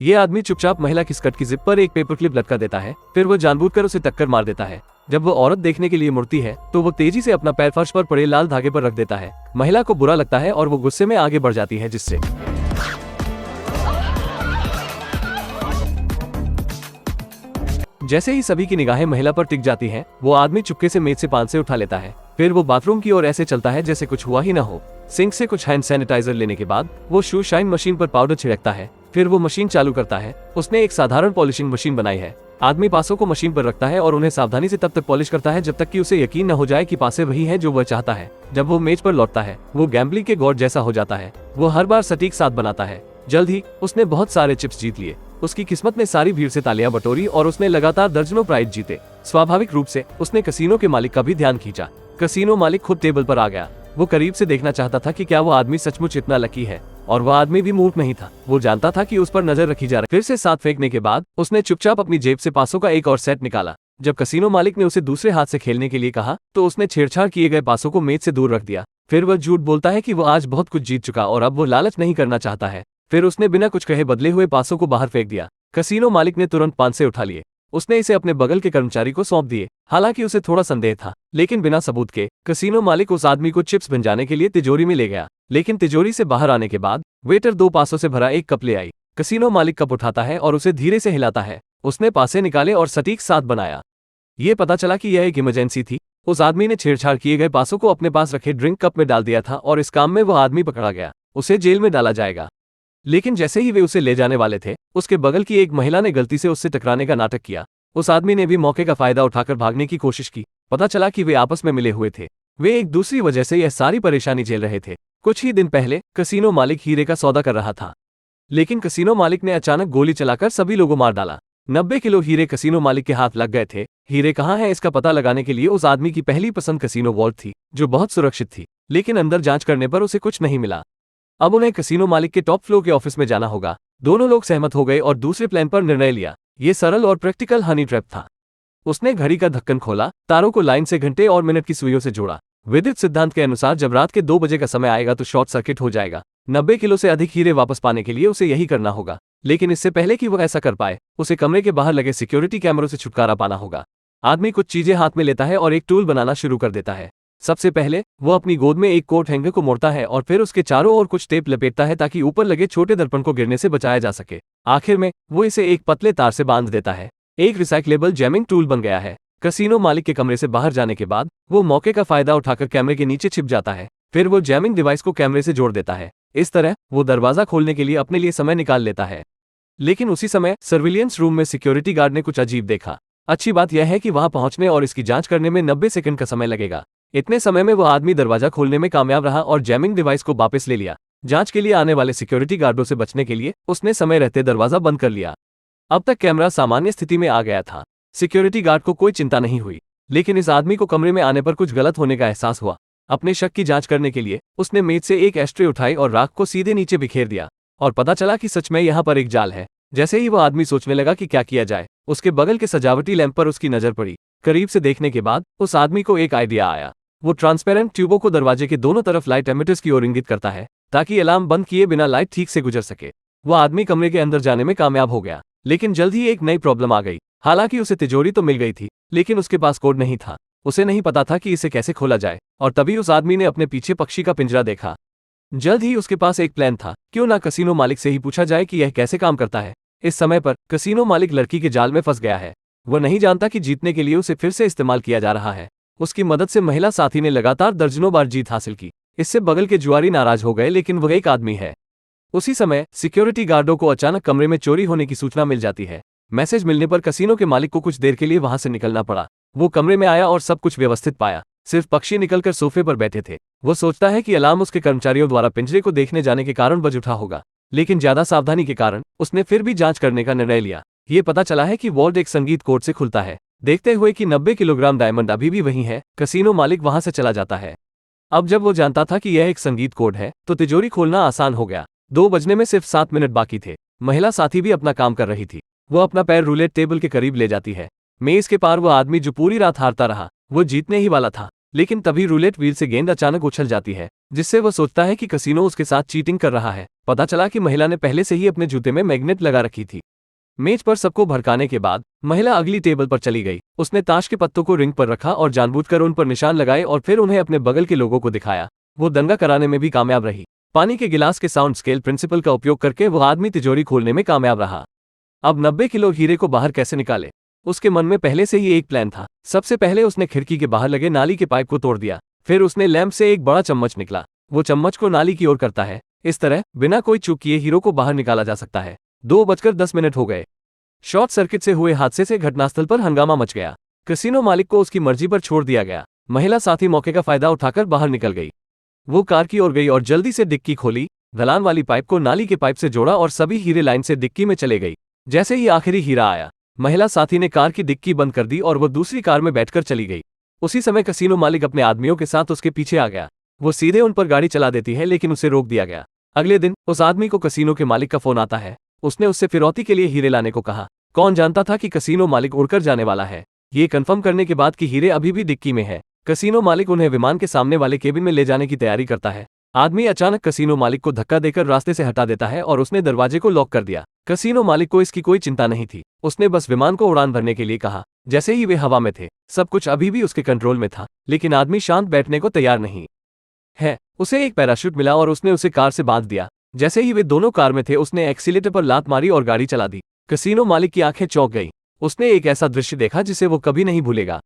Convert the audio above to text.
ये आदमी चुपचाप महिला की स्कर्ट की जिप पर एक पेपर क्लिप लटका देता है, फिर वो जानबूझकर उसे टक्कर मार देता है। जब वो औरत देखने के लिए मुड़ती है तो वो तेजी से अपना पैर फर्श पर पड़े लाल धागे पर रख देता है। महिला को बुरा लगता है और वो गुस्से में आगे बढ़ जाती है, जिससे जैसे ही सभी की निगाहें महिला पर टिक जाती हैं, वो आदमी चुपके से मेज से 500 उठा लेता है। फिर वो बाथरूम की ओर ऐसे चलता है जैसे कुछ हुआ ही ना हो। सिंक से कुछ हैंड सैनिटाइजर लेने के बाद वो शू शाइन मशीन पर पाउडर छिड़कता है। फिर वो मशीन चालू करता है। उसने एक साधारण पॉलिशिंग मशीन बनाई है। आदमी पासों को मशीन पर रखता है और उन्हें सावधानी से तब तक पॉलिश करता है जब तक कि उसे यकीन न हो जाए कि पासे वही है जो वह चाहता है। जब वो मेज पर लौटता है, वो गैम्बलिंग के गॉड जैसा हो जाता है। वो हर बार सटीक साथ बनाता है। जल्द ही उसने बहुत सारे चिप्स जीत लिए। उसकी किस्मत ने सारी भीड़ से तालियां बटोरी और उसने लगातार दर्जनों प्राइज जीते। स्वाभाविक रूप से उसने कसीनो के मालिक का भी ध्यान खींचा। कसीनो मालिक खुद टेबल पर आ गया। वो करीब से देखना चाहता था कि क्या वो आदमी सचमुच इतना लकी है, और वह आदमी भी मूर्ख नहीं था। वो जानता था कि उस पर नजर रखी जा रही। फिर से 7 फेंकने के बाद उसने चुपचाप अपनी जेब से पासों का एक और सेट निकाला। जब कसीनो मालिक ने उसे दूसरे हाथ से खेलने के लिए कहा तो उसने छेड़छाड़ किए गए पासों को मेज से दूर रख दिया। फिर वह झूठ बोलता है कि वो आज बहुत कुछ जीत चुका और अब वो लालच नहीं करना चाहता है। फिर उसने बिना कुछ कहे बदले हुए पासों को बाहर फेंक दिया। कसीनो मालिक ने तुरंत 500 उठा लिए। उसने इसे अपने बगल के कर्मचारी को सौंप दिए। हालांकि उसे थोड़ा संदेह था, लेकिन बिना सबूत के कसीनो मालिक उस आदमी को चिप्स भिजवाने के लिए तिजोरी में ले गया। लेकिन तिजोरी से बाहर आने के बाद वेटर 2 पासों से भरा एक कप ले आई। कसीनो मालिक कप उठाता है और उसे धीरे से हिलाता है। उसने पासे निकाले और सटीक साथ बनाया। ये पता चला कि यह एक इमरजेंसी थी। उस आदमी ने छेड़छाड़ किए गए पासों को अपने पास रखे ड्रिंक कप में डाल दिया था और इस काम में वह आदमी पकड़ा गया। उसे जेल में डाला जाएगा। लेकिन जैसे ही वे उसे ले जाने वाले थे, उसके बगल की एक महिला ने गलती से उससे टकराने का नाटक किया। उस आदमी ने भी मौके का फायदा उठाकर भागने की कोशिश की। पता चला कि वे आपस में मिले हुए थे। वे एक दूसरी वजह से यह सारी परेशानी झेल रहे थे। कुछ ही दिन पहले कसीनो मालिक हीरे का सौदा कर रहा था, लेकिन कसीनो मालिक ने अचानक गोली चलाकर सभी लोगों मार डाला। 90 किलो हीरे कसीनो मालिक के हाथ लग गए थे। हीरे कहाँ हैं इसका पता लगाने के लिए उस आदमी की पहली पसंद कसीनो वॉल्ट थी, जो बहुत सुरक्षित थी। लेकिन अंदर जांच करने पर उसे कुछ नहीं मिला। अब उन्हें कसीनो मालिक के टॉप फ्लोर के ऑफिस में जाना होगा। दोनों लोग सहमत हो गए और दूसरे प्लान पर निर्णय लिया। ये सरल और प्रैक्टिकल हनी ट्रैप था। उसने घड़ी का ढक्कन खोला, तारों को लाइन से घंटे और मिनट की सुइयों से जोड़ा। विद्युत सिद्धांत के अनुसार जब रात के 2 बजे का समय आएगा तो शॉर्ट सर्किट हो जाएगा। 90 किलो से अधिक हीरे वापस पाने के लिए उसे यही करना होगा। लेकिन इससे पहले कि वह ऐसा कर पाए, उसे कमरे के बाहर लगे सिक्योरिटी कैमरों से छुटकारा पाना होगा। आदमी कुछ चीजें हाथ में लेता है और एक टूल बनाना शुरू कर देता है। सबसे पहले वो अपनी गोद में एक कोट हैंगर को मोड़ता है और फिर उसके चारों ओर कुछ टेप लपेटता है ताकि ऊपर लगे छोटे दर्पण को गिरने से बचाया जा सके। आखिर में वो इसे एक पतले तार से बांध देता है। एक रिसाइक्लेबल जैमिंग टूल बन गया है। कसीनो मालिक के कमरे से बाहर जाने के बाद वो मौके का फायदा उठाकर कैमरे के नीचे छिप जाता है। फिर वो जैमिंग डिवाइस को कैमरे से जोड़ देता है। इस तरह वो दरवाजा खोलने के लिए अपने लिए समय निकाल लेता है। लेकिन उसी समय सर्विलियंस रूम में सिक्योरिटी गार्ड ने कुछ अजीब देखा। अच्छी बात यह है कि वहां पहुंचने और इसकी जांच करने में 90 सेकंड का समय लगेगा। इतने समय में वो आदमी दरवाजा खोलने में कामयाब रहा और जैमिंग डिवाइस को वापस ले लिया। जांच के लिए आने वाले सिक्योरिटी गार्डों से बचने के लिए उसने समय रहते दरवाजा बंद कर लिया। अब तक कैमरा सामान्य स्थिति में आ गया था। सिक्योरिटी गार्ड को कोई चिंता नहीं हुई, लेकिन इस आदमी को कमरे में आने पर कुछ गलत होने का एहसास हुआ। अपने शक की जांच करने के लिए उसने मेज से एक एस्ट्रे उठाई और राख को सीधे नीचे बिखेर दिया, और पता चला कि सच में यहाँ पर एक जाल है। जैसे ही वह आदमी सोचने लगा कि क्या किया जाए, उसके बगल के सजावटी लैंप पर उसकी नजर पड़ी। करीब से देखने के बाद उस आदमी को एक आइडिया आया। वो ट्रांसपेरेंट ट्यूबों को दरवाजे के दोनों तरफ लाइट एमिटर्स की ओर इंगित करता है ताकि अलार्म बंद किए बिना लाइट ठीक से गुजर सके। वो आदमी कमरे के अंदर जाने में कामयाब हो गया, लेकिन जल्द ही एक नई प्रॉब्लम आ गई। हालांकि उसे तिजोरी तो मिल गई थी, लेकिन उसके पास कोड नहीं था। उसे नहीं पता था कि इसे कैसे खोला जाए, और तभी उस आदमी ने अपने पीछे पक्षी का पिंजरा देखा। जल्द ही उसके पास एक प्लान था। क्यों ना कसीनो मालिक से ही पूछा जाए कि यह कैसे काम करता है। इस समय पर कसीनो मालिक लड़की के जाल में फंस गया है। वह नहीं जानता कि जीतने के लिए उसे फिर से इस्तेमाल किया जा रहा है। उसकी मदद से महिला साथी ने लगातार दर्जनों बार जीत हासिल की। इससे बगल के जुआरी नाराज हो गए, लेकिन वह एक आदमी है। उसी समय सिक्योरिटी गार्डों को अचानक कमरे में चोरी होने की सूचना मिल जाती है। मैसेज मिलने पर कसीनो के मालिक को कुछ देर के लिए वहां से निकलना पड़ा। वो कमरे में आया और सब कुछ व्यवस्थित पाया। सिर्फ पक्षी निकलकर सोफे पर बैठे थे। वो सोचता है कि अलार्म उसके कर्मचारियों द्वारा पिंजरे को देखने जाने के कारण बज उठा होगा, लेकिन ज्यादा सावधानी के कारण उसने फिर भी जांच करने का निर्णय लिया। ये पता चला है कि वॉल्ट एक संगीत कोड से खुलता है। देखते हुए कि 90 किलोग्राम डायमंड अभी भी वही है, कसीनो मालिक वहां से चला जाता है। अब जब वो जानता था कि यह एक संगीत कोड है, तो तिजोरी खोलना आसान हो गया। 2 बजने में सिर्फ 7 मिनट बाकी थे। महिला साथी भी अपना काम कर रही थी। वो अपना पैर रूलेट टेबल के करीब ले जाती है। मेज के पार वो आदमी जो पूरी रात हारता रहा, वो जीतने ही वाला था। लेकिन तभी रूलेट व्हील से गेंद अचानक उछल जाती है, जिससे वह सोचता है कि कसीनो उसके साथ चीटिंग कर रहा है। पता चला कि महिला ने पहले से ही अपने जूते में मैग्नेट लगा रखी थी। मेज पर सबको भड़काने के बाद महिला अगली टेबल पर चली गई। उसने ताश के पत्तों को रिंग पर रखा और जानबूझकर उन पर निशान लगाए और फिर उन्हें अपने बगल के लोगों को दिखाया। वो दंगा कराने में भी कामयाब रही। पानी के गिलास के साउंड स्केल प्रिंसिपल का उपयोग करके वो आदमी तिजोरी खोलने में कामयाब रहा। अब 90 किलो हीरे को बाहर कैसे निकाले, उसके मन में पहले से ही एक प्लान था। सबसे पहले उसने खिड़की के बाहर लगे नाली के पाइप को तोड़ दिया। फिर उसने लैंप से एक बड़ा चम्मच निकला। वो चम्मच को नाली की ओर करता है। इस तरह बिना कोई चूक किए हीरो को बाहर निकाला जा सकता है। 2:10 हो गए। शॉर्ट सर्किट से हुए हादसे से घटनास्थल पर हंगामा मच गया। कैसीनो मालिक को उसकी मर्जी पर छोड़ दिया गया। महिला साथी मौके का फायदा उठाकर बाहर निकल गई। वो कार की ओर गई और जल्दी से डिक्की खोली, ढलान वाली पाइप को नाली के पाइप से जोड़ा और सभी हीरे लाइन से डिक्की में चले गई। जैसे ही आखिरी हीरा आया, महिला साथी ने कार की डिक्की बंद कर दी और वो दूसरी कार में बैठकर चली गई। उसी समय कैसीनो मालिक अपने आदमियों के साथ उसके पीछे आ गया। वो सीधे उन पर गाड़ी चला देती है, लेकिन उसे रोक दिया गया। अगले दिन उस आदमी को कैसीनो के मालिक का फोन आता है। उसने उससे फिरौती के लिए हीरे लाने को कहा। कौन जानता था कि कैसीनो मालिक उड़कर जाने वाला है। ये कंफर्म करने के बाद कि हीरे अभी भी डिक्की में है, कैसीनो मालिक उन्हें विमान के सामने वाले केबिन में ले जाने की तैयारी करता है। आदमी अचानक कैसीनो मालिक को धक्का देकर रास्ते से हटा देता है और उसने दरवाजे को लॉक कर दिया। कैसीनो मालिक को इसकी कोई चिंता नहीं थी। उसने बस विमान को उड़ान भरने के लिए कहा। जैसे ही वे हवा में थे, सब कुछ अभी भी उसके कंट्रोल में था, लेकिन आदमी शांत बैठने को तैयार नहीं है। उसे एक पैराशूट मिला और उसने उसे कार से बांध दिया। जैसे ही वे दोनों कार में थे, उसने एक्सीलेटर पर लात मारी और गाड़ी चला दी। कैसीनो मालिक की आंखें चौंक गई। उसने एक ऐसा दृश्य देखा जिसे वो कभी नहीं भूलेगा।